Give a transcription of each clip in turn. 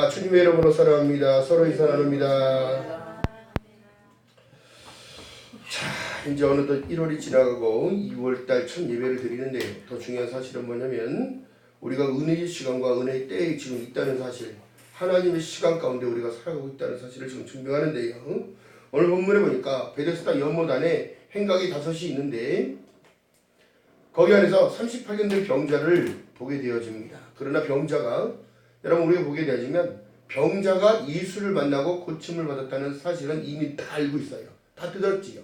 주님의 이름으로 사랑합니다. 서로 인사 나눕니다. 자, 이제 어느덧 1월이 지나가고 2월달 첫 예배를 드리는데 더 중요한 사실은 뭐냐면 우리가 은혜의 시간과 은혜의 때에 지금 있다는 사실, 하나님의 시간 가운데 우리가 살아가고 있다는 사실을 지금 증명하는데요. 오늘 본문에 보니까 베데스다 연못안에 행각이 5이 있는데 거기 안에서 38년 된 병자를 보게 되어집니다. 그러나 병자가, 여러분 우리가 보게 되어지면 병자가 예수를 만나고 고침을 받았다는 사실은 이미 다 알고 있어요. 다 들었지요.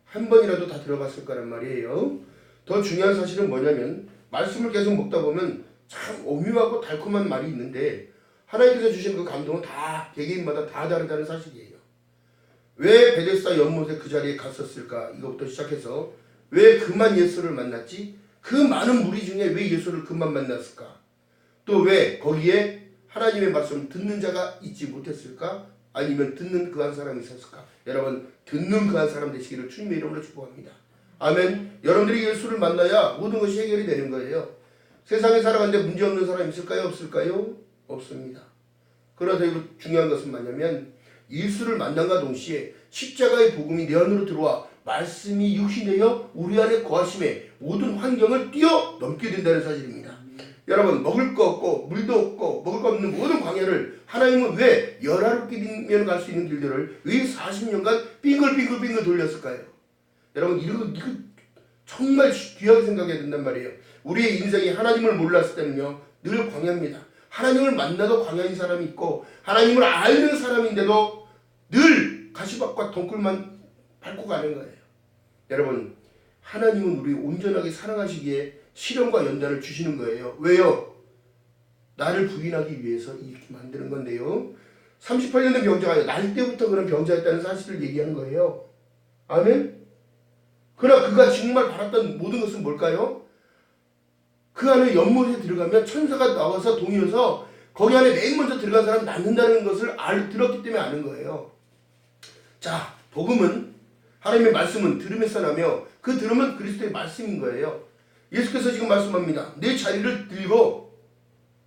한 번이라도 다 들어봤을 거란 말이에요. 더 중요한 사실은 뭐냐면 말씀을 계속 먹다 보면 참 오묘하고 달콤한 말이 있는데 하나님께서 주신 그 감동은 다 개개인마다 다 다르다는 사실이에요. 왜 베데스다 연못에 그 자리에 갔었을까? 이것부터 시작해서 왜 그만 예수를 만났지? 그 많은 무리 중에 왜 예수를 그만 만났을까? 또 왜 거기에 하나님의 말씀을 듣는 자가 있지 못했을까? 아니면 듣는 그 한 사람이 있었을까? 여러분, 듣는 그 한 사람 되시기를 주님의 이름으로 축복합니다. 아멘. 여러분들이 예수를 만나야 모든 것이 해결이 되는 거예요. 세상에 살아가는데 문제없는 사람 있을까요? 없을까요? 없습니다. 그러나 더 중요한 것은 뭐냐면 예수를 만남과 동시에 십자가의 복음이 내 안으로 들어와 말씀이 육신되어 우리 안에 거하심에 모든 환경을 뛰어넘게 된다는 사실입니다. 여러분, 먹을 거 없고 물도 없고 먹을 거 없는 모든 광야를 하나님은 왜 열하루끼리면 갈 수 있는 길들을 왜 40년간 빙글빙글 돌렸을까요? 여러분, 이거 정말 귀하게 생각해야 된단 말이에요. 우리의 인생이 하나님을 몰랐을 때는요 늘 광야입니다. 하나님을 만나도 광야인 사람이 있고 하나님을 아는 사람인데도 늘 가시밭과 덩굴만 밟고 가는 거예요. 여러분, 하나님은 우리 온전하게 사랑하시기에 시련과 연단을 주시는 거예요. 왜요? 나를 부인하기 위해서 이렇게 만드는 건데요. 38년 된 병자가 날 때부터 그런 병자였다는 사실을 얘기하는 거예요. 아멘? 그러나 그가 정말 바랐던 모든 것은 뭘까요? 그 안에 연못에 들어가면 천사가 나와서 동이어서 거기 안에 맨 먼저 들어간 사람이 낫는다는 것을 들었기 때문에 아는 거예요. 자, 복음은, 하나님의 말씀은 들음에서 나며 그 들음은 그리스도의 말씀인 거예요. 예수께서 지금 말씀합니다. 내 자리를 들고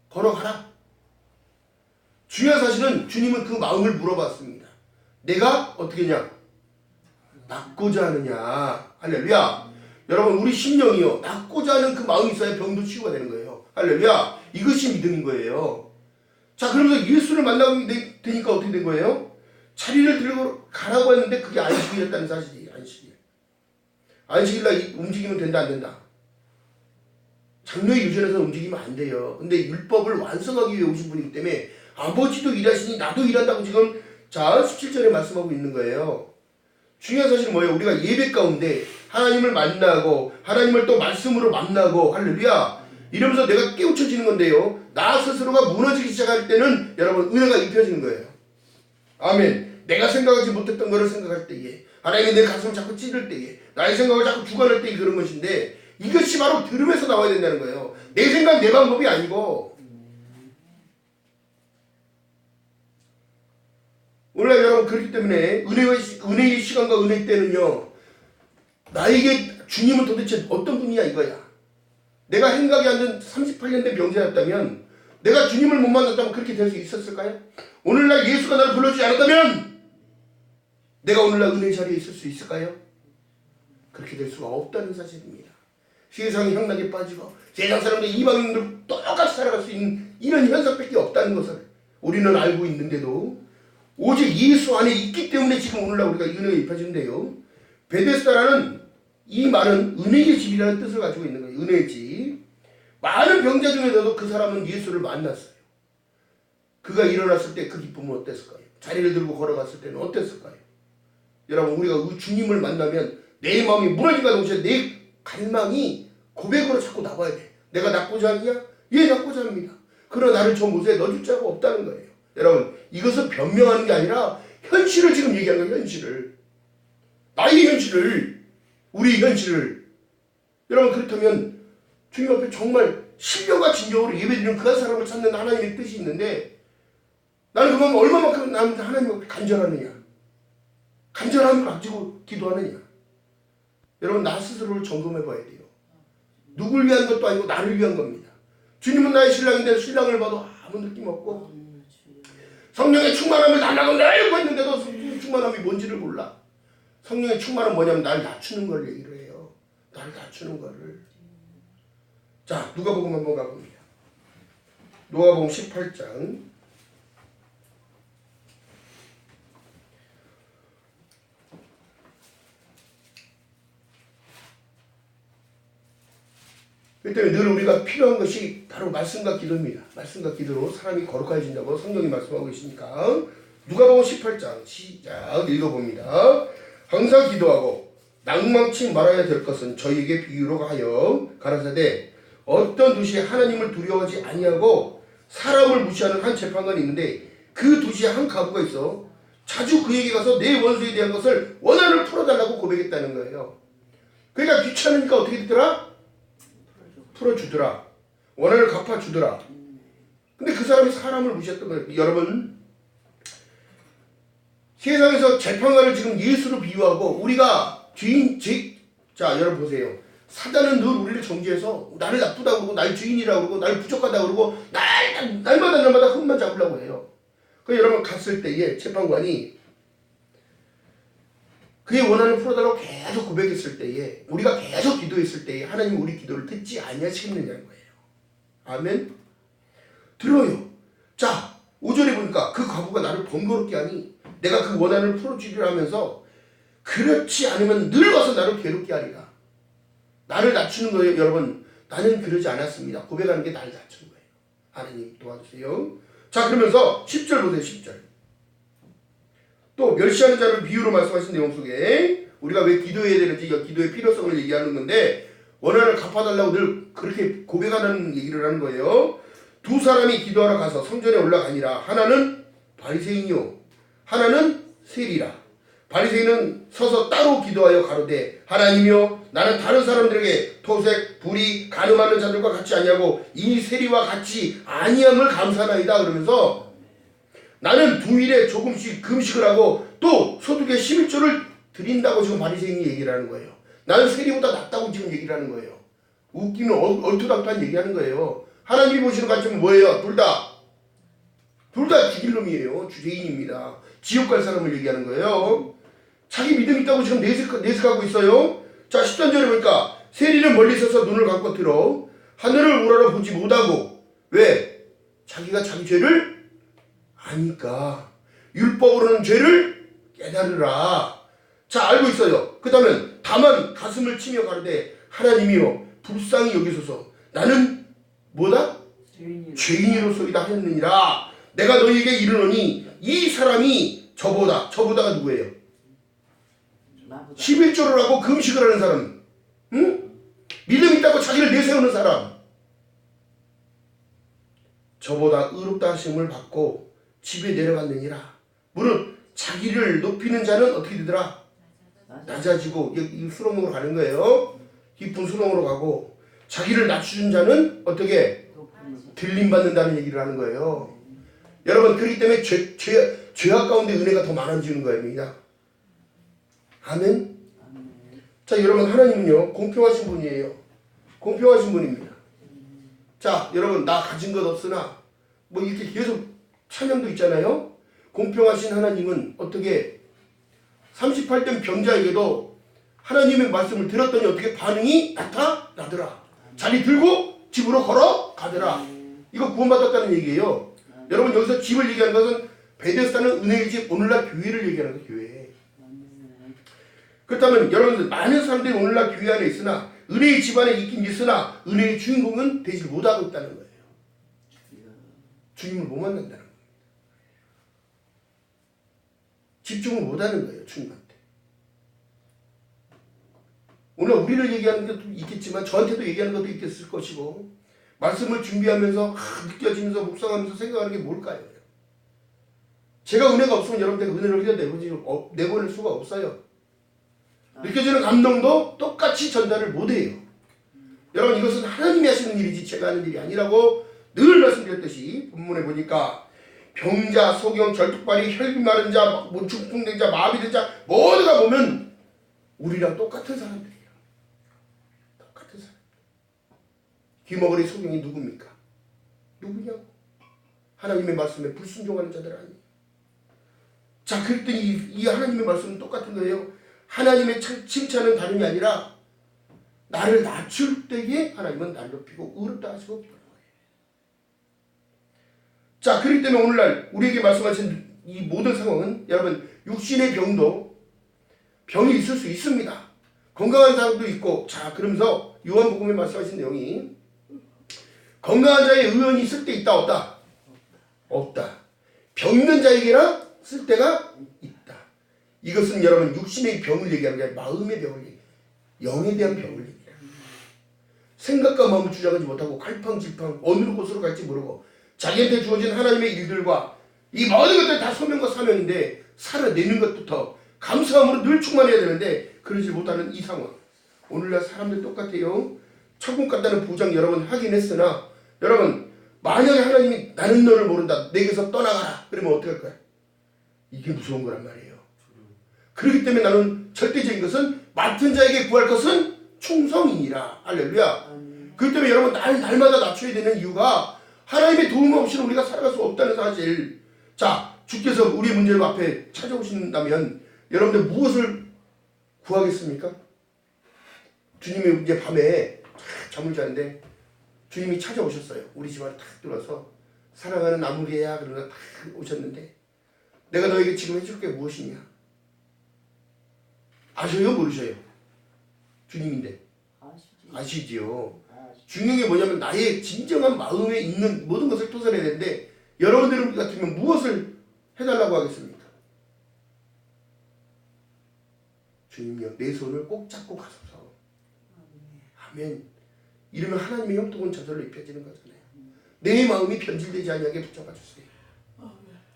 걸어가라. 중요한 사실은 주님은 그 마음을 물어봤습니다. 내가 어떻게 하냐? 낫고자 하느냐. 할렐루야. 여러분, 우리 심령이요 낫고자 하는 그 마음이 있어야 병도 치유가 되는 거예요. 할렐루야. 이것이 믿음인 거예요. 자, 그러면서 예수를 만나게 되니까 어떻게 된 거예요? 자리를 들고 가라고 했는데 그게 안식일이었다는 사실이에요. 안식일날 움직이면 된다 안 된다? 장로의 유전에서 움직이면 안 돼요. 근데 율법을 완성하기 위해 오신 분이기 때문에 아버지도 일하시니 나도 일한다고 지금 17절에 말씀하고 있는 거예요. 중요한 사실은 뭐예요? 우리가 예배 가운데 하나님을 만나고 하나님을 또 말씀으로 만나고 할렐루야 이러면서 내가 깨우쳐지는 건데요. 나 스스로가 무너지기 시작할 때는 여러분 은혜가 입혀지는 거예요. 아멘. 내가 생각하지 못했던 것을 생각할 때에 하나님이 내 가슴을 자꾸 찌를 때에 나의 생각을 자꾸 주관할 때에 그런 것인데 이것이 바로 들음에서 나와야 된다는 거예요. 내 생각 내 방법이 아니고. 오늘날 여러분 그렇기 때문에 은혜의 시간과 은혜의 때는요 나에게 주님은 도대체 어떤 분이야 이거야. 내가 행각에 앉은 38년 된 병자였다면 내가 주님을 못 만났다면 그렇게 될 수 있었을까요? 오늘날 예수가 나를 불러주지 않았다면 내가 오늘날 은혜의 자리에 있을 수 있을까요? 그렇게 될 수가 없다는 사실입니다. 세상의 향락에 빠지고 세상 사람들 이방인들 똑같이 살아갈 수 있는 이런 현상밖에 없다는 것을 우리는 알고 있는데도 오직 예수 안에 있기 때문에 지금 오늘날 우리가 은혜가 입혀지는데요. 베데스다라는 이 말은 은혜의 집이라는 뜻을 가지고 있는 거예요. 은혜의 집. 많은 병자 중에서도 그 사람은 예수를 만났어요. 그가 일어났을 때 그 기쁨은 어땠을까요? 자리를 들고 걸어갔을 때는 어땠을까요? 여러분, 우리가 주님을 만나면 내 마음이 무너진가 동시에 내 갈망이 고백으로 자꾸 나와야 돼. 내가 낫고자 하느냐? 예, 낫고자 합니다. 그러나 나를 저 못에 넣어줄 자가 없다는 거예요. 여러분, 이것은 변명하는 게 아니라 현실을 지금 얘기하는 거예요. 현실을. 나의 현실을. 우리의 현실을. 여러분, 그렇다면 주님 앞에 정말 신령과 진정으로 예배드리는 그 한 사람을 찾는 하나님의 뜻이 있는데 나는 그만 얼마만큼 나한테 하나님 앞에 간절하느냐. 간절함을 가지고 기도하느냐. 여러분, 나 스스로를 점검해 봐야 돼요. 누굴 위한 것도 아니고 나를 위한 겁니다. 주님은 나의 신랑인데 신랑을 봐도 아무 느낌 없고 성령의 충만함을 달라고 날고 했는데도 충만함이 뭔지를 몰라. 성령의 충만은 뭐냐면 날 낮추는 걸 얘기를 해요. 날 낮추는 거를. 자, 누가복음 한번 가봅니다. 누가복음 18장. 그렇기 때문에 늘 우리가 필요한 것이 바로 말씀과 기도입니다. 말씀과 기도로 사람이 거룩해진다고 성경이 말씀하고 있으니까. 누가복음 18장 시작 읽어봅니다. 항상 기도하고 낭망치 말아야 될 것은 저희에게 비유로 하여 가라사대 어떤 도시에 하나님을 두려워하지 아니하고 사람을 무시하는 한 재판관이 있는데 그 도시에 한 과부가 있어 자주 그에게 가서 내 원수에 대한 것을 원한을 풀어달라고 고백했다는 거예요. 그러니까 귀찮으니까 어떻게 되더라? 풀어주더라. 원한을 갚아주더라. 근데 그 사람이 사람을 무시했던 거예요. 여러분, 세상에서 재판관을 지금 예수로 비유하고 우리가 자, 여러분 보세요. 사단은 늘 우리를 정죄해서 나를 나쁘다고 그러고 날 죄인이라고 그러고 날 부족하다고 그러고 날마다 흠만 잡으려고 해요. 그 여러분 갔을 때에 재판관이 그의 원한을 풀어달라고 계속 고백했을 때에 우리가 계속 기도했을 때에 하나님 우리 기도를 듣지 아니하시겠느냐는 거예요. 아멘. 들어요. 자, 5절에 보니까 그 과부가 나를 번거롭게 하니 내가 그 원한을 풀어주기로 하면서 그렇지 않으면 늘 와서 나를 괴롭게 하리라. 나를 낮추는 거예요. 여러분, 나는 그러지 않았습니다. 고백하는 게 나를 낮추는 거예요. 하나님 도와주세요. 자, 그러면서 10절 보세요. 10절. 또 멸시하는 자를 비유로 말씀하신 내용 속에 우리가 왜 기도해야 되는지 기도의 필요성을 얘기하는 건데 원한을 갚아달라고 늘 그렇게 고백하는 얘기를 하는 거예요. 두 사람이 기도하러 가서 성전에 올라가니라. 하나는 바리새인이요 하나는 세리라. 바리새인은 서서 따로 기도하여 가로되 하나님이여 나는 다른 사람들에게 토색, 불의, 간음하는 자들과 같이 아니하고 이 세리와 같이 아니함을 감사하나이다. 그러면서 나는 두일에 조금씩 금식을 하고 또 소득의 11조를 드린다고 지금 바리새인이 얘기를 하는 거예요. 나는 세리보다 낫다고 지금 얘기를 하는 거예요. 웃기는 얼토당토한 얘기하는 거예요. 하나님이 보시는 관점은 뭐예요? 둘 다 죽일 놈이에요. 주죄인입니다. 지옥 갈 사람을 얘기하는 거예요. 자기 믿음 있다고 지금 내색하고 있어요. 자, 13절에 보니까 세리는 멀리 서서 눈을 감고 들어 하늘을 우러러 보지 못하고 왜? 자기가 자기 죄를 아니까 율법으로는 죄를 깨달으라. 자, 알고 있어요. 그 다음에 다만 가슴을 치며 가로되 하나님이여 불쌍히 여기소서 나는 뭐다? 죄인이로소이다 하였느니라. 내가 너희에게 이르노니 이 사람이 저보다가 누구예요? 11조를 하고 금식을 하는 사람, 응? 믿음 있다고 자기를 내세우는 사람, 저보다 의롭다 하심을 받고 집에 내려갔느니라. 물론 자기를 높이는 자는 어떻게 되더라? 낮아지고 이 수렁으로 가는 거예요. 깊은 수렁으로 가고 자기를 낮추는 자는 어떻게 들림받는다는 얘기를 하는 거예요. 여러분, 그렇기 때문에 죄악 가운데 은혜가 더 많아지는 겁니다. 아멘. 자, 여러분, 하나님은요 공평하신 분이에요. 공평하신 분입니다. 자, 여러분, 나 가진 것 없으나 뭐 이렇게 계속 찬양도 있잖아요. 공평하신 하나님은 어떻게 38된 병자에게도 하나님의 말씀을 들었더니 어떻게 반응이 나타나더라. 자리 들고 집으로 걸어가더라. 이거 구원받았다는 얘기예요. 여러분, 여기서 집을 얘기하는 것은 베데스다는 은혜의 집, 오늘날 교회를 얘기하는 거예요. 교회. 그렇다면 여러분들 많은 사람들이 오늘날 교회 안에 있으나 은혜의 집 안에 있긴 있으나 은혜의 주인공은 되지 못하고 있다는 거예요. 주님을 못 만난다는 거예요. 집중을 못하는 거예요. 주님한테. 오늘 우리를 얘기하는 것도 있겠지만 저한테도 얘기하는 것도 있겠을 것이고 말씀을 준비하면서 느껴지면서 묵상하면서 생각하는 게 뭘까요? 제가 은혜가 없으면 여러분들 은혜를 내보낼 수가 없어요. 느껴지는 감동도 똑같이 전달을 못해요. 여러분, 이것은 하나님이 하시는 일이지 제가 하는 일이 아니라고 늘 말씀드렸듯이 본문에 보니까 병자, 소경, 절뚝발이, 혈기 마른 자, 중풍된 자, 마비된 자 모두가 보면 우리랑 똑같은 사람들이에요. 똑같은 사람. 귀머거리 소경이 누굽니까? 누구냐고. 하나님의 말씀에 불순종하는 자들 아니에요. 자, 그랬더니 이 하나님의 말씀은 똑같은 거예요. 하나님의 칭찬은 다름이 아니라 나를 낮출 때에 하나님은 날 높이고 의롭다 하시고 그러는 거예요. 자, 그렇기 때문에 오늘날 우리에게 말씀하신 이 모든 상황은 여러분 육신의 병도 병이 있을 수 있습니다. 건강한 사람도 있고, 자, 그러면서 요한복음에 말씀하신 내용이 건강한 자의 의원이 있을 때 있다 없다? 없다. 병든 자에게나 쓸 때가 있다. 이것은 여러분 육신의 병을 얘기하는 게 아니라 마음의 병을 얘기해요. 영에 대한 병을 얘기해요. 생각과 마음을 주장하지 못하고 갈팡질팡 어느 곳으로 갈지 모르고 자기한테 주어진 하나님의 일들과 이 모든 것들 다 소명과 사명인데 살아내는 것부터 감사함으로 늘 충만해야 되는데 그러지 못하는 이 상황. 오늘날 사람들 똑같아요. 천국 간다는 보장 여러 번 하긴 했으나 여러분 만약에 하나님이 나는 너를 모른다 내게서 떠나가라 그러면 어떻게 할 거야? 이게 무서운 거란 말이에요. 그렇기 때문에 나는 절대적인 것은 맡은 자에게 구할 것은 충성이니라. 할렐루야. 그렇기 때문에 여러분 날마다 낮춰야 되는 이유가 하나님의 도움 없이는 우리가 살아갈 수 없다는 사실. 자, 주께서 우리의 문제를 앞에 찾아오신다면 여러분들 무엇을 구하겠습니까? 주님이 이제 밤에 잠을 자는데 주님이 찾아오셨어요. 우리 집 안에 탁 들어와서 사랑하는 아무개야 그러나 탁 오셨는데 내가 너에게 지금 해줄 게 무엇이냐? 아셔요? 모르셔요? 주님인데 아시지요. 중요한 게 뭐냐면 나의 진정한 마음에 있는 모든 것을 토설해야 되는데 여러분들 같으면 무엇을 해달라고 하겠습니까? 주님요 내 손을 꼭 잡고 가소서. 아멘. 이러면 하나님의 형통은 저절로 입혀지는 거잖아요. 내 마음이 변질되지 아니하게 붙잡아 주세요.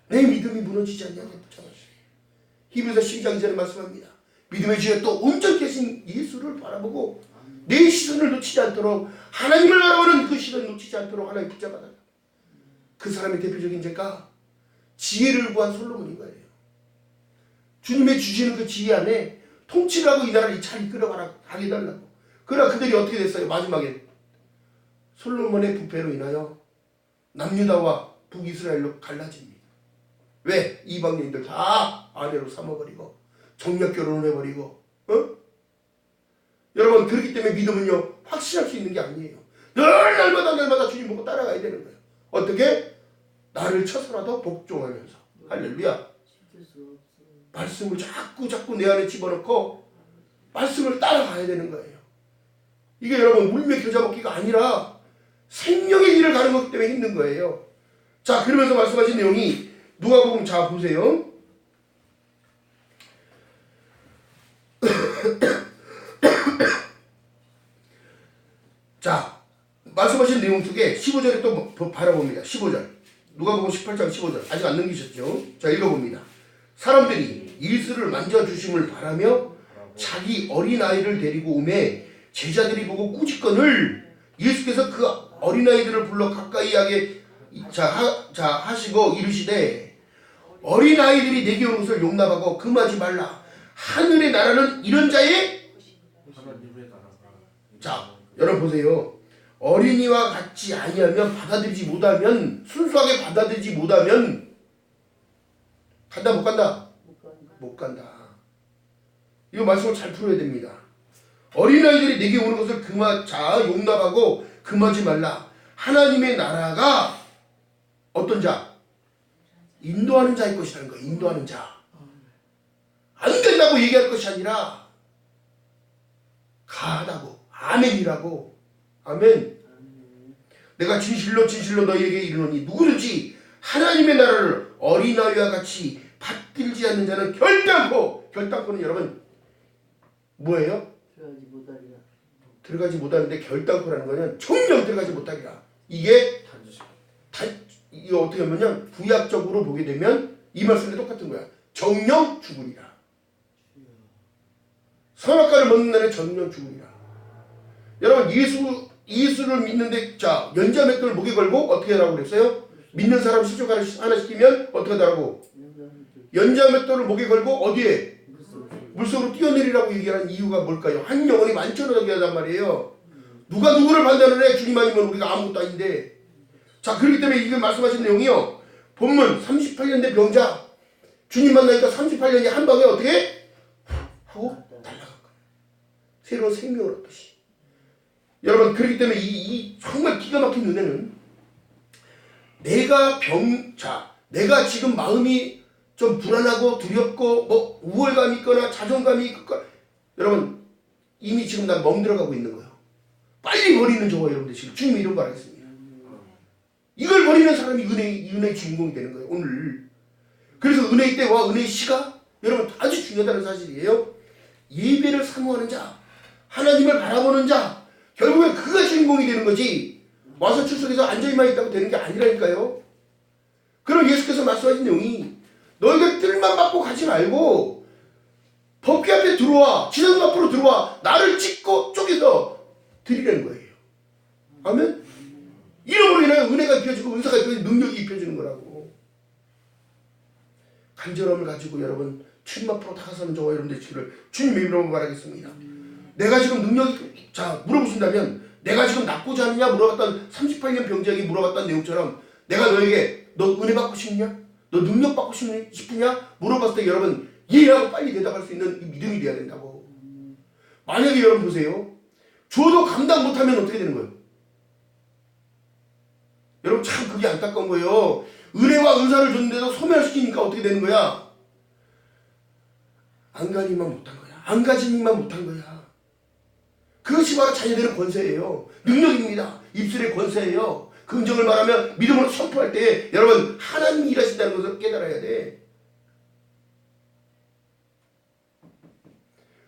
내 믿음이 무너지지 아니하게 붙잡아 주세요. 히브리서 12장 2절에 말씀합니다. 믿음의 주에 또 온전히 계신 예수를 바라보고 내 시선을 놓치지 않도록 하나님을 바라보는 그 시선을 놓치지 않도록 하나님 붙잡아달라. 그 사람의 대표적인 제가 지혜를 구한 솔로몬인 거예요. 주님의 주시는 그 지혜 안에 통치를 하고 이 나라를 잘 이끌어가게 해달라고. 그러나 그들이 어떻게 됐어요? 마지막에 솔로몬의 부패로 인하여 남유다와 북이스라엘로 갈라집니다. 왜? 이방인들 다 아내로 삼아버리고 정략 결혼을 해버리고 여러분 그렇기 때문에 믿음은요 확신할 수 있는 게 아니에요. 늘 날마다 주님 보고 따라가야 되는 거예요. 어떻게? 나를 쳐서라도 복종하면서. 할렐루야. 말씀을 자꾸 내 안에 집어넣고 말씀을 따라가야 되는 거예요. 이게 여러분 물매 겨자 먹기가 아니라 생명의 길을 가는 것 때문에 힘든 거예요. 자, 그러면서 말씀하신 내용이 누가복음 자 보세요. 자, 말씀하신 내용 속에 15절에 또 바라봅니다. 15절. 누가복음 18장 15절. 아직 안 넘기셨죠? 자, 읽어봅니다. 사람들이 예수를 만져주심을 바라며 자기 어린아이를 데리고 오매 제자들이 보고 꾸짖거늘 예수께서 그 어린아이들을 불러 가까이 하게 하시고 이르시되 어린아이들이 내게 오는 것을 용납하고 금하지 말라. 하늘의 나라는 이런 자의 자, 여러분 보세요. 어린이와 같이 아니하면 받아들이지 못하면 순수하게 받아들이지 못하면 간다 못 간다? 못 간다. 이거 말씀을 잘 풀어야 됩니다. 어린아이들이 내게 오는 것을 용납하고 금하지 말라. 하나님의 나라가 어떤 자? 인도하는 자일 것이라는 거예요. 인도하는 자. 안 된다고 얘기할 것이 아니라 가하다고 아멘이라고. 아멘. 내가 진실로 너희에게 이르노니 누구든지 하나님의 나라를 어린아이와 같이 받들지 않는 자는 결단코는 여러분 뭐예요? 들어가지 못하는데 결단코라는 거는 정령 들어가지 못하리라. 이게 이게 어떻게 보면 구약적으로 보게 되면 이 말씀이 똑같은 거야. 정령 죽으리라. 선악과를 먹는 날에 정령 죽으리라. 여러분 예수를 믿는데 자 연자 맷돌을 목에 걸고 어떻게 하라고 그랬어요? 믿는 사람 시족 하나 시키면 어떻게 하라고? 연자 맷돌을 목에 걸고 어디에? 물속으로 뛰어내리라고 얘기하는 이유가 뭘까요? 한 영혼이 만천하게 하단 말이에요. 누가 누구를 판단을 해? 주님 아니면 우리가 아무것도 아닌데. 자, 그렇기 때문에 이게 말씀하신 내용이요. 본문 38년 된 병자 주님 만나니까 38년이 한 방에 어떻게 하고 날아간 거예요. 새로운 생명을 얻듯이. 여러분 그렇기 때문에 이 정말 기가 막힌 은혜는 내가 지금 마음이 좀 불안하고 두렵고 뭐 우월감이 있거나 자존감이 있거나 여러분 이미 지금 난 멍들어가고 있는 거예요. 빨리 버리는 저거 여러분들 지금 주님이 이런 거 하겠습니다. 이걸 버리는 사람이 은혜의 주인공이 되는 거예요. 오늘. 그래서 은혜의 때와 은혜의 시가 여러분 아주 중요하다는 사실이에요. 예배를 사모하는 자, 하나님을 바라보는 자, 결국엔 그가 주인공이 되는 거지 와서 출석해서 앉아있만 있다고 되는 게 아니라니까요. 그럼 예수께서 말씀하신 내용이 너희들 뜰만 받고 가지 말고 법궤 앞에 들어와, 지성소 앞으로 들어와 나를 찍고 쪼개서 드리라는 거예요. 아멘? 이름으로 인하여 은혜가 입혀지고 은사가 입혀지고 능력이 입혀지는 거라고. 간절함을 가지고 여러분 주님 앞으로 다가서는 저와 여러분들 지를 주님의 이름으로 말하겠습니다. 내가 지금 능력이 물어보신다면 내가 지금 낫고자 하느냐 물어봤던 38년 병자에게 물어봤던 내용처럼 내가 너에게 너 은혜 받고 싶냐? 너 능력 받고 싶으냐? 물어봤을 때 여러분 예하고 빨리 대답할 수 있는 이 믿음이 돼야 된다고. 만약에 여러분 보세요. 줘도 감당 못하면 어떻게 되는 거예요? 여러분 참 그게 안타까운 거예요. 은혜와 은사를 줬는데도 소멸시키니까 어떻게 되는 거야? 안 가니만 못한 거야. 안 가지니만 못한 거야. 그것이 바로 자녀들의 권세예요. 능력입니다. 입술의 권세예요. 긍정을 말하면 믿음으로 선포할 때 여러분 하나님이 일하신다는 것을 깨달아야 돼.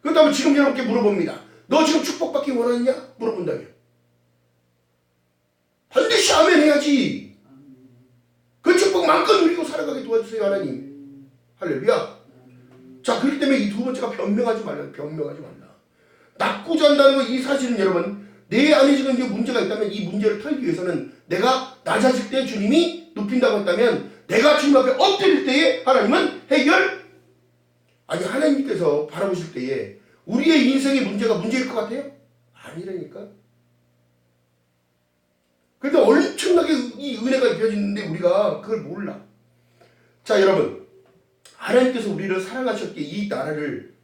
그렇다면 지금 여러분께 물어봅니다. 너 지금 축복받기 원하느냐? 물어본다면 반드시 아멘 해야지. 그 축복 마음껏 누리고 살아가게 도와주세요 하나님. 할렐루야. 자 그렇기 때문에 이 두 번째가 변명하지 말라. 변명하지 말라. 낫고자 한다는 거 이 사실은 여러분 내 안에 지금 이제 문제가 있다면 이 문제를 털기 위해서는 내가 낮아질 때 주님이 높인다고 했다면 내가 주님 앞에 엎드릴 때에 하나님은 해결. 아니 하나님께서 바라보실 때에 우리의 인생의 문제가 문제일 것 같아요? 아니라니까. 그런데 엄청나게 이 은혜가 입혀지는데 우리가 그걸 몰라. 자 여러분 하나님께서 우리를 사랑하셨기에 이 나라를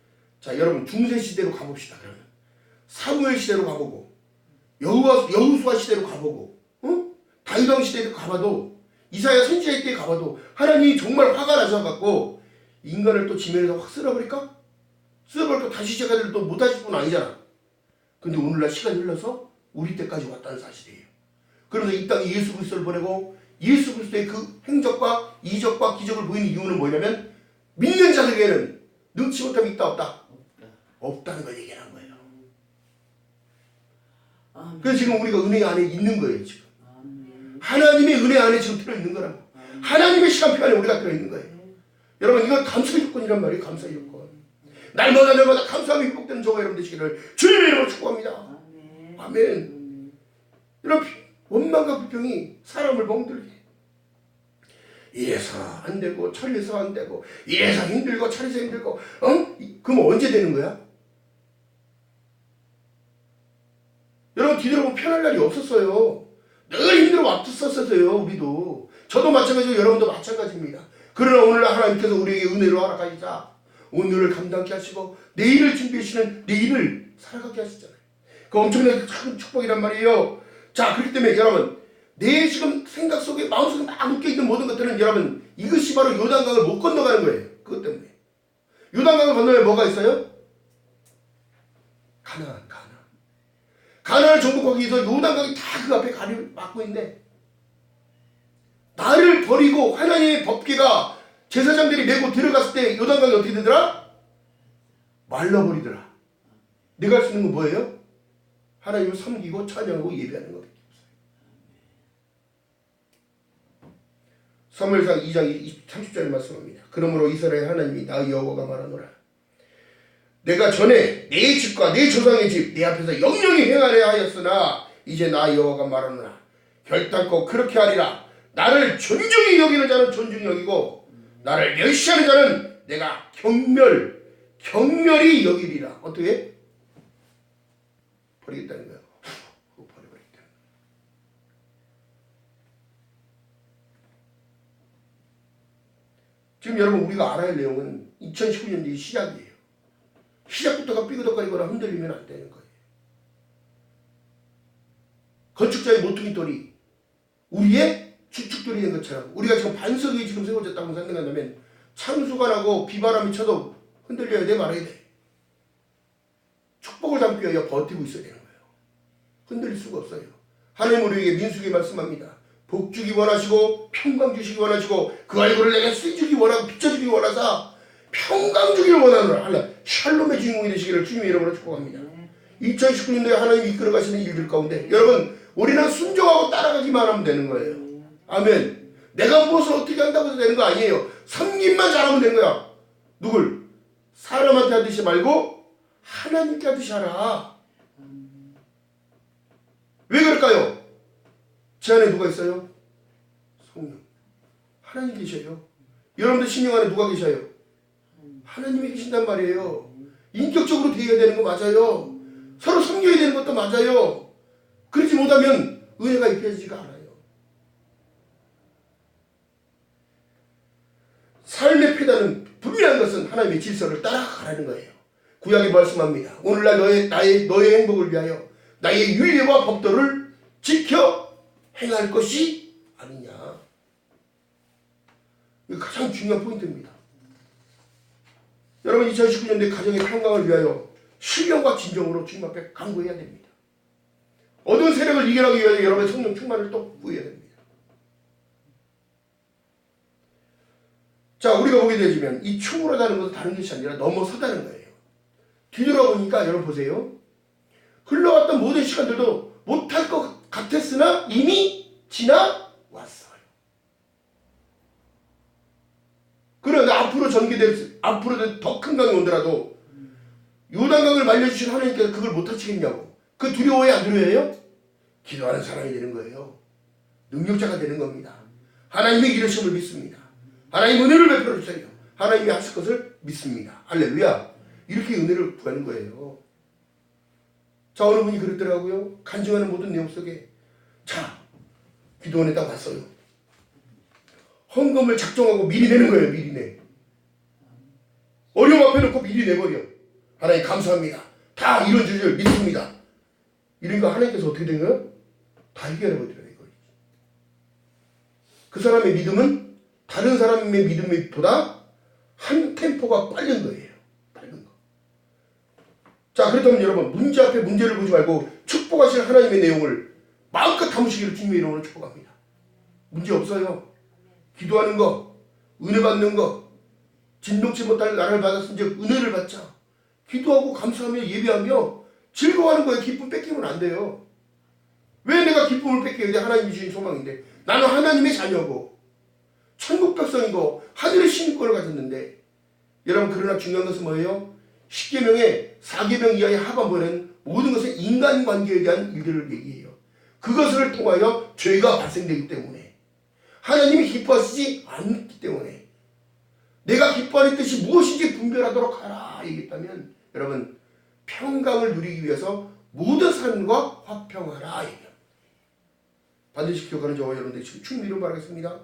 자 여러분 중세시대로 가봅시다. 그러면 사무엘 시대로 가보고 여호수아 시대로 가보고 다윗왕 시대로 가봐도 이사야 선지자 때 가봐도 하나님이 정말 화가 나셔갖고 인간을 또 지면에서 확 쓸어버릴까? 쓸어버릴까 다시 시작하기를 또 못하실 분 아니잖아. 근데 오늘날 시간이 흘러서 우리 때까지 왔다는 사실이에요. 그래서 이 땅에 예수 그리스도를 보내고 예수 그리스도의 그 행적과 이적과 기적을 보이는 이유는 뭐냐면 믿는 자들에게는 능치 못함이 있다 없다? 없다는 걸 얘기하는 거예요. 그래서 지금 우리가 은혜 안에 있는 거예요. 지금 하나님의 은혜 안에 지금 들어있는 거라고. 하나님의 시간표 안에 우리가 들어있는 거예요. 여러분 이건 감사의 조건이란 말이에요. 감사의 조건. 날마다 감사함이 회복되는 저와 여러분 되시기를 주님의 이름으로 축복합니다. 아멘. 여러분 원망과 불평이 사람을 멍들게 이래서 안 되고 저래서 안 되고 이래서 힘들고 저래서 힘들고 그럼 언제 되는 거야? 여러분 뒤돌아보면 편할 날이 없었어요. 늘 힘들어 왔었어요. 우리도. 저도 마찬가지고 여러분도 마찬가지입니다. 그러나 오늘날 하나님께서 우리에게 은혜로 허락하시자 오늘을 감당케 하시고 내일을 준비하시는 내일을 살아가게 하시잖아요. 그 엄청나게 큰 축복이란 말이에요. 자 그렇기 때문에 여러분 내 지금 생각 속에 마음속에 막 묶여있는 모든 것들은 여러분 이것이 바로 요단강을 못 건너가는 거예요. 그것 때문에. 요단강을 건너면 뭐가 있어요? 가나안을 정복하기 위해서 요단강이 다 그 앞에 가리를 막고 있는데 나를 버리고 하나님의 법궤가 제사장들이 메고 들어갔을 때 요단강이 어떻게 되더라? 말라버리더라. 내가 할 수 있는 건 뭐예요? 하나님을 섬기고 찬양하고 예배하는 거예요. 사무엘상 2장 30절에 말씀합니다. 그러므로 이스라엘 하나님이 나 여호와가 말하노라. 내가 전에 내 집과 내 조상의 집 내 앞에서 영영히 행하려 하였으나 이제 나 여호와가 말하노라. 결단코 그렇게 하리라. 나를 존중히 여기는 자는 존중히 여기고 나를 멸시하는 자는 내가 경멸히 여기리라. 어떻게? 버리겠다는 거야. 버려버리겠다. 지금 여러분 우리가 알아야 할 내용은 2019년도의 시작이에요. 시작부터가 삐그덕거리거나 흔들리면 안 되는 거예요. 건축자의 모퉁이 돌이 우리의 주축돌이 된 것처럼 우리가 지금 반석이 지금 세워졌다고 생각한다면 창수가 나고 비바람이 쳐도 흔들려야 돼 말아야 돼. 축복을 담기 위하여 버티고 있어야 되는 거예요. 흔들릴 수가 없어요. 하나님 우리에게 민수기 말씀합니다. 복 주기 원하시고 평강 주시기 원하시고 그 얼굴을 내게 쓰주기 원하고 비춰주기 원하사 평강 주기를 원하노라. 하나 샬롬의 주인공이 되시기를 주님의 이름으로 축복합니다. 2019년도에 하나님이 이끌어 가시는 일들 가운데 여러분 우리는 순종하고 따라가기만 하면 되는 거예요. 아멘. 내가 무엇을 어떻게 한다고 해서 되는 거 아니에요. 섬김만 잘하면 되는 거야. 누굴? 사람한테 하듯이 말고 하나님께 하듯이 하라. 왜 그럴까요? 제 안에 누가 있어요? 성령. 하나님 계셔요. 여러분들 심령 안에 누가 계셔요? 하나님이 계신단 말이에요. 인격적으로 대해야 되는 거 맞아요. 서로 섬겨야 되는 것도 맞아요. 그렇지 못하면 은혜가 입혀지지가 않아요. 삶의 패단은 분명한 것은 하나님의 질서를 따라가라는 거예요. 구약이 말씀합니다. 오늘날 너의 행복을 위하여 나의 윤례와 법도를 지켜 행할 것이 아니냐. 이거 가장 중요한 포인트입니다. 여러분 2019년도에 가정의 평강을 위하여 신령과 진정으로 주님 앞에 간구해야 됩니다. 어두운 세력을 이겨나가기 위하여 여러분의 성령 충만을 또 구해야 됩니다. 자, 우리가 보게 되지만 이 충분하다는 것은 다른 것이 아니라 넘어서다는 거예요. 뒤돌아보니까 여러분 보세요. 흘러갔던 모든 시간들도 못할 것 같았으나 이미 지나왔어요. 그런데 앞으로 더 큰 강이 오더라도 요단강을 말려주신 하나님께서 그걸 못하시겠냐고. 그 두려워해 안 두려워해요? 기도하는 사람이 되는 거예요. 능력자가 되는 겁니다. 하나님의 이르심을 믿습니다. 하나님 은혜를 베풀어 주세요. 하나님이 하실 것을 믿습니다. 할렐루야. 이렇게 은혜를 구하는 거예요. 자, 어느 분이 그랬더라고요. 간증하는 모든 내용 속에 자, 기도원에 딱 왔어요. 헌금을 작정하고 미리 내는 거예요. 미리 내. 어려움 앞에 놓고 미리 내버려. 하나님 감사합니다. 다 이루어질 줄 믿습니다. 이러니까 하나님께서 어떻게 된 거예요? 다 해결해버리더라고요. 그 사람의 믿음은 다른 사람의 믿음보다 한 템포가 빠른 거예요. 빠른 거. 자, 그렇다면 여러분 문제 앞에 문제를 보지 말고 축복하실 하나님의 내용을 마음껏 담으시기를 주님의 이름으로 축복합니다. 문제 없어요. 기도하는 거, 은혜 받는 거, 진동치 못할 나라를 받았으니 은혜를 받자. 기도하고 감사하며 예배하며 즐거워하는 거예요. 기쁨 뺏기면 안 돼요. 왜 내가 기쁨을 뺏겨야 돼? 하나님이 주신 소망인데. 나는 하나님의 자녀고 천국 백성이고 하늘의 시민권을 가졌는데. 여러분 그러나 중요한 것은 뭐예요? 10계명의 4계명 이하의 하반부는 모든 것은 인간관계에 대한 일들을 얘기해요. 그것을 통하여 죄가 발생되기 때문에 하나님이 기뻐하시지 않기 때문에 내가 기뻐하는 뜻이 무엇인지 분별하도록 하라 얘기했다면 여러분 평강을 누리기 위해서 모든 사람과 화평하라 얘기합니다. 반드시 기억하는 저와 여러분들 충미로 바라겠습니다.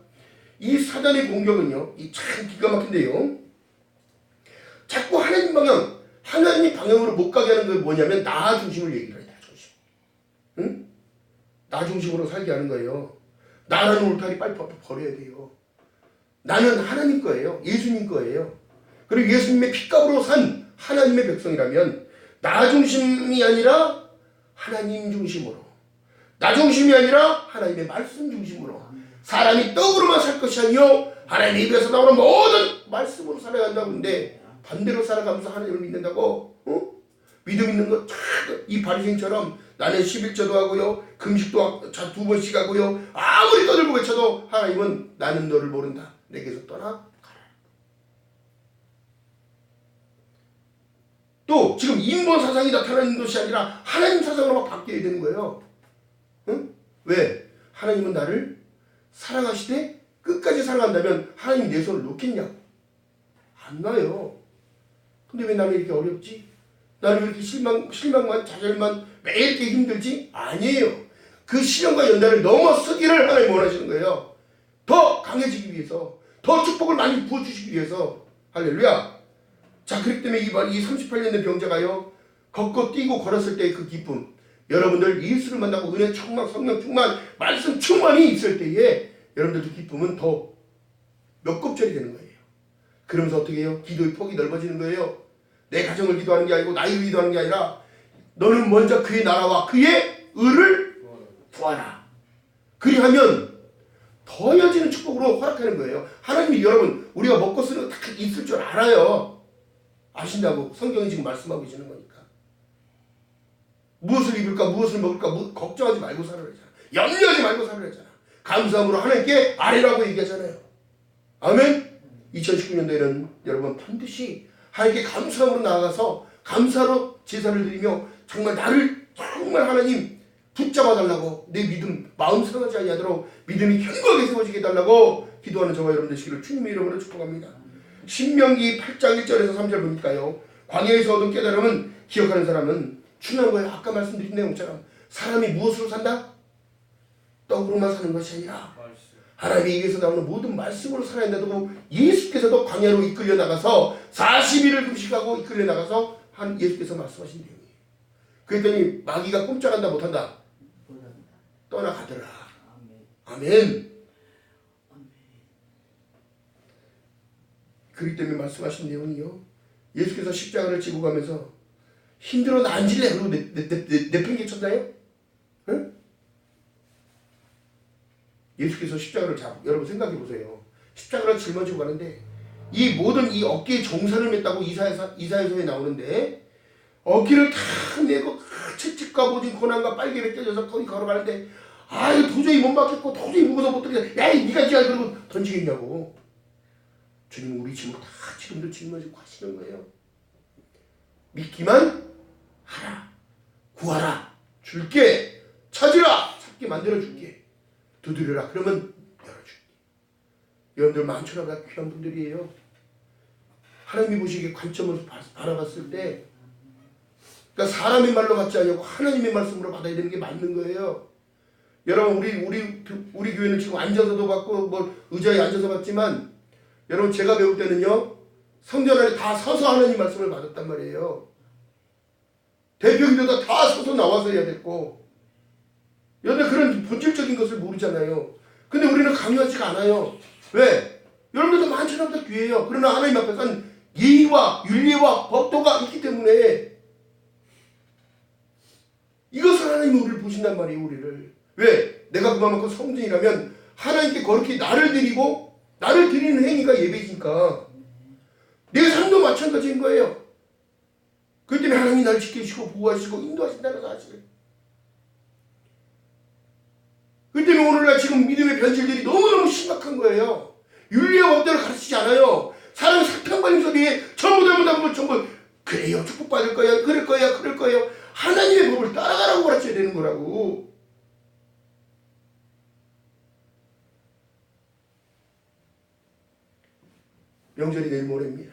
이 사단의 공격은요, 이 참 기가 막힌데요. 자꾸 하나님 방향, 하나님의 방향으로 못 가게 하는 게 뭐냐면 나 중심을 얘기를 해요. 나 중심. 응? 나 중심으로 살게 하는 거예요. 나라는 울타리 빨리 버려야 돼요. 나는 하나님 거예요. 예수님 거예요. 그리고 예수님의 핏값으로 산 하나님의 백성이라면 나 중심이 아니라 하나님 중심으로, 나 중심이 아니라 하나님의 말씀 중심으로 사람이 떡으로만 살 것이 아니요 하나님의 입에서 나오는 모든 말씀으로 살아야 한다고 하는데 반대로 살아가면서 하나님을 믿는다고? 믿음 있는 거 이 바리새인처럼 나는 11조도 하고요 금식도 2번씩 하고요 아무리 떠들고 외쳐도 하나님은 나는 너를 모른다 내게서 떠나 가라. 또 지금 인본 사상이 나타나는 것이 아니라 하나님 사상으로 막 바뀌어야 되는 거예요. 응? 왜? 하나님은 나를 사랑하시되 끝까지 사랑한다면 하나님 내 손을 놓겠냐? 안 놔요. 근데 왜 나는 이렇게 어렵지? 나는 왜 이렇게 실망만 좌절만 왜 이렇게 힘들지? 아니에요. 그 시련과 연단을 넘어서기를 하나님 원하시는 거예요. 더 강해지기 위해서, 더 축복을 많이 부어주시기 위해서. 할렐루야. 자, 그렇기 때문에 이 38년 된 병자가요, 걷고 뛰고 걸었을 때의 그 기쁨, 여러분들 예수를 만나고 은혜 충만, 성령 충만, 말씀 충만이 있을 때에 여러분들도 기쁨은 더 몇 곱절이 되는 거예요. 그러면서 어떻게 해요? 기도의 폭이 넓어지는 거예요. 내 가정을 기도하는 게 아니고 나를 기도하는 게 아니라 너는 먼저 그의 나라와 그의 의를 구하라. 그리하면 더해지는 축복으로 허락하는 거예요. 하나님이 여러분 우리가 먹고 쓰는 거 다 있을 줄 알아요. 아신다고 성경이 지금 말씀하고 계시는 거니까. 무엇을 입을까 무엇을 먹을까 걱정하지 말고 살아라잖아. 염려하지 말고 살아라잖아. 감사함으로 하나님께 아뢰라고 얘기하잖아요. 아멘. 2019년도에는 여러분 반드시 하나님께 감사함으로 나아가서 감사로 제사를 드리며 정말 나를 정말 하나님 붙잡아 달라고, 내 믿음 마음 상하지 아니하도록 믿음이 견고하게 세워지게 해달라고 기도하는 저와 여러분 되시기를 주님의 이름으로 축복합니다. 신명기 8장 1절에서 3절 보니까요, 광야에서 얻은 깨달음은 기억하는 사람은 중요한 거예요. 아까 말씀드린 내용처럼 사람이 무엇으로 산다? 떡으로만 사는 것이 아니라 하나님의 입에서 나오는 모든 말씀으로 살아야 된다고. 예수께서도 광야로 이끌려 나가서 40일을 금식하고 이끌려 나가서 한 예수께서 말씀하신 내용이에요. 그랬더니 마귀가 꼼짝한다 못한다? 떠나가더라. 아멘. 그렇기 때문에 말씀하신 내용이요, 예수께서 십자가를 지고 가면서 힘들어 나 앉을래? 그러고 내팽개쳤나요? 응? 예수께서 십자가를 여러분 생각해 보세요. 십자가를 짊어지고 가는데 이 모든 이 어깨에 종산을 맸다고 이사야서에 나오는데, 어깨를 다 메고 채찍과 모진 고난과 빨개를 껴져서 거기 걸어가는데, 이거 도저히 못 막겠고 도저히 무거워서 못 들게, 야 니가 지야 그러고 던지겠냐고. 주님은 우리 짐을 다 지금도 짊어지고 가시는 거예요. 믿기만 하라. 구하라. 줄게. 찾으라. 찾게 만들어줄게. 두드려라. 그러면 열어줄게. 여러분들 많죠나보다 귀한 분들이에요. 하나님이 보시기에 관점으로 바라봤을 때, 그러니까 사람의 말로 받지 않고 하나님의 말씀으로 받아야 되는 게 맞는 거예요. 여러분 우리 교회는 지금 앉아서도 받고 뭐 의자에 앉아서 받지만, 여러분 제가 배울 때는요, 성전 안에 다 서서 하나님 말씀을 받았단 말이에요. 대표기도도 다 서서 나와서 해야 됐고, 여러분 그런 본질적인 것을 모르잖아요. 근데 우리는 강요하지가 않아요. 왜? 여러분들도 많잖아요. 귀해요. 그러나 하나님 앞에서는 예의와 윤리와 법도가 있기 때문에 이것을 하나님이 우리를 보신단 말이에요. 우리를. 왜? 내가 그만큼 성전이라면 하나님께 거룩히 나를 드리는 행위가 예배니까 내 삶도 마찬가지인 거예요. 그렇기 때문에 하나님이 나를 지켜주시고 보호하시고 인도하신다는 사실. 그렇기 때문에 오늘날 지금 믿음의 변질들이 너무너무 심각한 거예요. 윤리와 법대로 가르치지 않아요. 사람 사탕발림 소리에 전부 그래요, 축복받을 거야, 그럴 거예요. 하나님의 법을 따라가라고 가르쳐야 되는 거라고. 명절이 내일 모레입니다.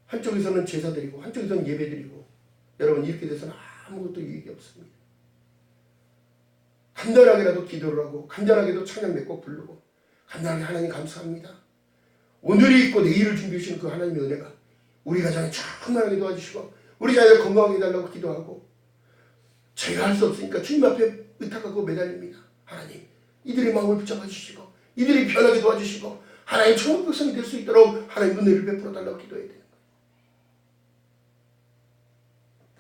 한쪽에서는 제사 드리고 한쪽에서는 예배 드리고, 여러분 이렇게 돼서는 아무것도 유익이 없습니다. 간단하게라도 기도를 하고 간단하게도 찬양 몇 곡 부르고 간단하게 하나님 감사합니다. 오늘이 있고 내일을 준비하시는 그 하나님의 은혜가 우리 가정에 충만하게 도와주시고 우리 자녀를 건강하게 해달라고 기도하고, 제가 할 수 없으니까 주님 앞에 의탁하고 매달립니다. 하나님 이들의 마음을 붙잡아 주시고 이들이 변하게 도와주시고 하나님 천국 백성이 될 수 있도록 하나님 은혜를 베풀어 달라고 기도해야 되는 거예요.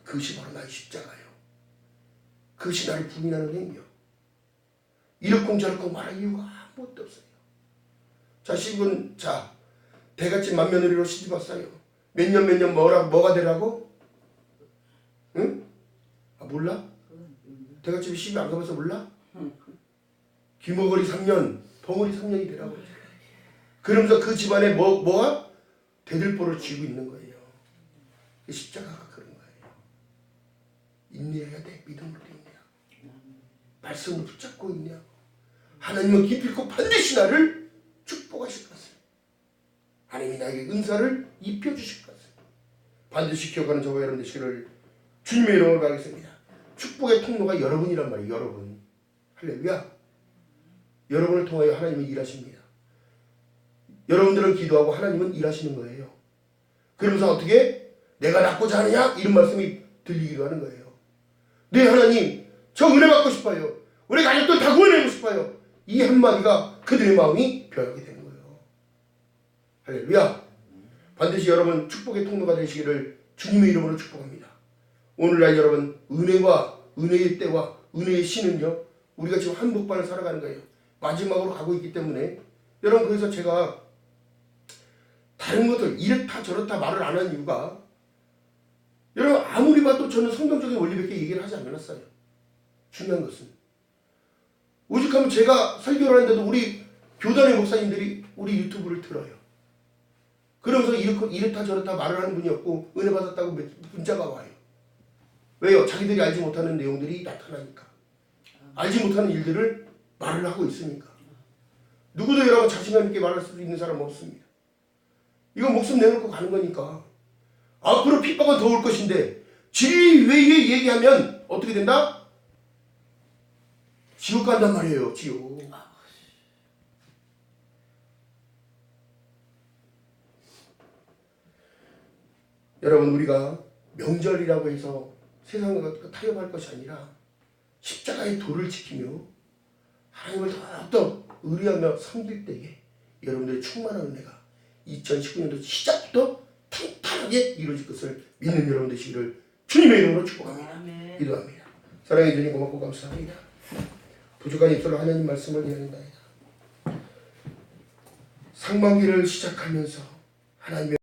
그것이 바로 나의 십자가예요. 그것이 나를 부인하는 행위요. 이렇쿵저렇쿵 말할 이유가 아무것도 없어요. 자식은 대갓집 맏며느리로 시집 왔어요. 몇 년 뭐가 되라고? 응? 몰라? 대갓집에 시집 안 가봐서 몰라? 귀머거리 3년, 벙어리 3년이 되라고. 그러면서 그 집안에 뭐가? 대들보를 쥐고 있는 거예요. 십자가가 그런 거예요. 인내해야 돼. 믿음으로 인내하고 말씀을 붙잡고 있냐고. 하나님은 기필코 반드시 나를 축복하실 것을, 하나님이 나에게 은사를 입혀주실 것을 반드시 기억하는 저와 여러분 되시기를 주님의 이름으로 바라겠습니다. 축복의 통로가 여러분이란 말이에요. 여러분. 할렐루야. 여러분을 통하여 하나님은 일하십니다. 여러분들은 기도하고 하나님은 일하시는 거예요. 그러면서 어떻게? 내가 낫고자 하느냐? 이런 말씀이 들리기도 하는 거예요. 네 하나님, 저 은혜 받고 싶어요. 우리 가족들 다 구원하고 싶어요. 이 한마디가 그들의 마음이 변하게 되는 거예요. 할렐루야. 반드시 여러분 축복의 통로가 되시기를 주님의 이름으로 축복합니다. 오늘날 여러분 은혜와 은혜의 때와 은혜의 신은요, 우리가 지금 한복판을 살아가는 거예요. 마지막으로 가고 있기 때문에 여러분, 그래서 제가 다른 것들 이렇다 저렇다 말을 안 하는 이유가, 여러분 아무리 봐도 저는 성경적인 원리밖에 얘기를 하지 않았어요. 중요한 것은 오죽하면 제가 설교를 하는데도 우리 교단의 목사님들이 우리 유튜브를 틀어요. 그러면서 이렇다 저렇다 말을 하는 분이 없고 은혜 받았다고 문자가 와요. 왜요? 자기들이 알지 못하는 내용들이 나타나니까. 알지 못하는 일들을 말을 하고 있으니까. 누구도 여러분 자신감 있게 말할 수 있는 사람은 없습니다. 이거 목숨 내놓고 가는 거니까. 앞으로 핍박은 더 올 것인데 진리 외에 얘기하면 어떻게 된다? 지옥 간단 말이에요. 지옥. 여러분, 우리가 명절이라고 해서 세상과 타협할 것이 아니라 십자가의 도를 지키며 하나님을 더욱더 의리하며 섬길 때에 여러분들의 충만한 은혜가 2019년도 시작부터 탄탄하게 이루어질 것을 믿는 여러분 되시기를 주님의 이름으로 축복합니다. 기도합니다. 사랑해 주님 고맙고 감사합니다. 부족한 입술로 하나님 말씀을 이야기합니다. 상반기를 시작하면서 하나님의